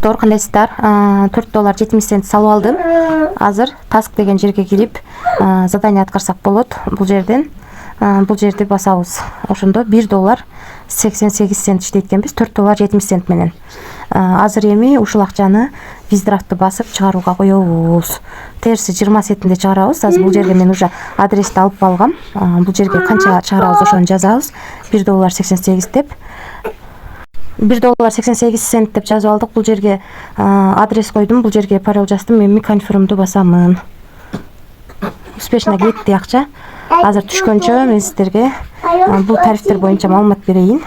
Достор, кандайсыздар? $4.70 салып алдым. Азыр task деген жерге кирип, задание аткарсак болот. Бул жерден бул жерди басабыз. Ошондо $1.88 иштейт экенбиз, $4.70 менен. Азыр эми ушул акчаны виздрафтты басып чыгарууга коебуз. Терси 20 сентинде чыгарабыз. Азыр бул жерге мен уже адрести алып алгам. Бул жерге канча чыгарабыз ошону жазабыз. $1.88 деп. $1.88 деп жазып алдык. Бул жерге адрес койдум, бул жерге пароль жаздым. Эми конфирмду басамын. Успешно кетти акча. Азыр түшкөнчө мен сиздерге бул тарифтер боюнча маалымат берейин.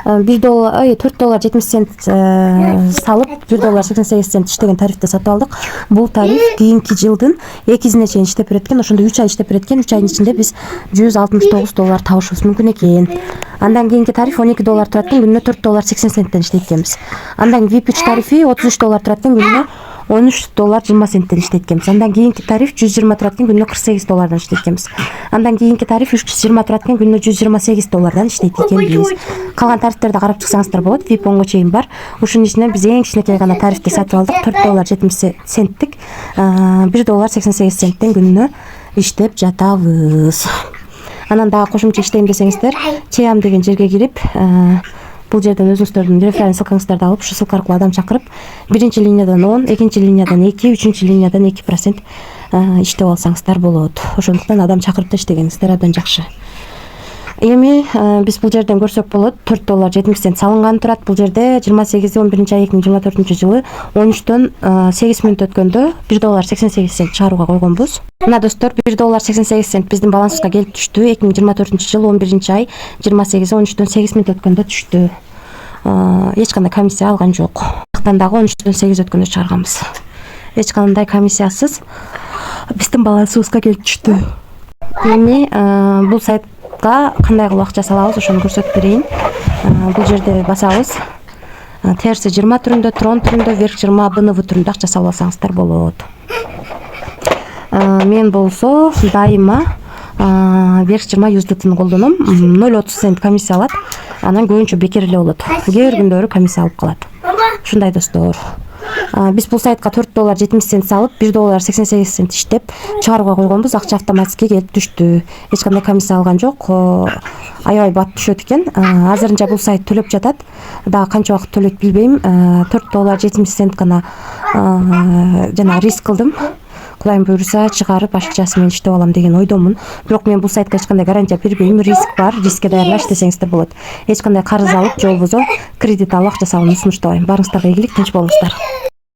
$4.70 салып $1.88 иштеген тарифти сатып алдык. Бул тариф кийинки жылдын 2-сине чейин иштеп берет экен. Ошондо 3 ай иштеп берет экен. 3 айдын ичинде биз $169 табышыбыз мүмкүн экен. Андан кийинки тариф $12 турат экен, күнүнө $4.80 иштейт экенбиз. Андан VIP тарифи $33 турат экен, күнүнө $13.20 иштейт экенбиз. Андан кийинки тариф 120 турат экен, күнүнө $48 иштейт экенбиз. Андан кийинки тариф 320 турат экен, күнүнө $128 иштейт экенбиз. Калган тарифтерди карап чыксаңыздар болот. VIP 10го чейин бар. Ушунун ичинен биз эң кичинекей гана тарифти сатып алдык. $4.70 $1.88 күнүнө иштеп жатабыз. Анан дагы кошумча иштейм десеңиздер, Чеам деген жерге кирип, бул жерден өзүңүздөрдүн референс ссылкаңыздарды алып, ушу ссылка аркылуу адам чакырып, биринчи линиядан 10, экинчи линиядан 2, үчүнчү линиядан 2% иштеп алсаңыздар болот. Ошондуктан адам чакырып иштегениңиздер абдан жакшы. Эми биз бул жерден көрсөк болот, $4.70 салынган турат. Бул жерде 28-11-ай 2024-жылы 13-төн 8 мүнөт өткөндө $1.88 чыгарууга койгонбуз. Мына достор, $1.88 биздин балансыбызга келип түштү. 2024-жылы 11-ай 28-13-төн 8 мүнөт өткөндө түштү. Эч кандай комиссия алган жок. Актан дагы 13-төн 8 өткөндө чыгарганбыз. Эч кандай комиссиясыз биздин балансыбызга келип түштү. Эми бул сайтка кандай кылып акча салабыз, ошону көрсөтүп берейин. Бул жерде басабыз. Терси 20 түрүндө, трон түрүндө, верх 20 БНВ түрүндө акча салып алсаңыздар болот. Мен болсо дайыма верх 20 USDT-ны колдоном. 0.30 цент комиссия алат. Анан көбүнчө бекер эле болот. Кээ бир күндөрү комиссия алып калат. Ушундай достор. Биз бул сайтка $4.70 салып, $1.88 иштеп чыгарууга койгонбуз. Акча автоматически келип түштү. Эч кандай комиссия алган жок. Аябай бат түшөт экен. Азырынча бул сайт төлөп жатат. Дагы канча убакыт төлөйт билбейм. $4.70 гана жана риск кылдым. Кудайым буйруса чыгарып ашыкчасы менен иштеп алам деген ойдомун. Бирок мен бул сайтка эч кандай гарантия бербейм. Риск бар, рискке даярлаш десеңиздер болот. Эч кандай карыз алып, же болбосо кредит алып акча салууну сунуштабайм. Барыңыздарга ийгилик, тынч болуңуздар.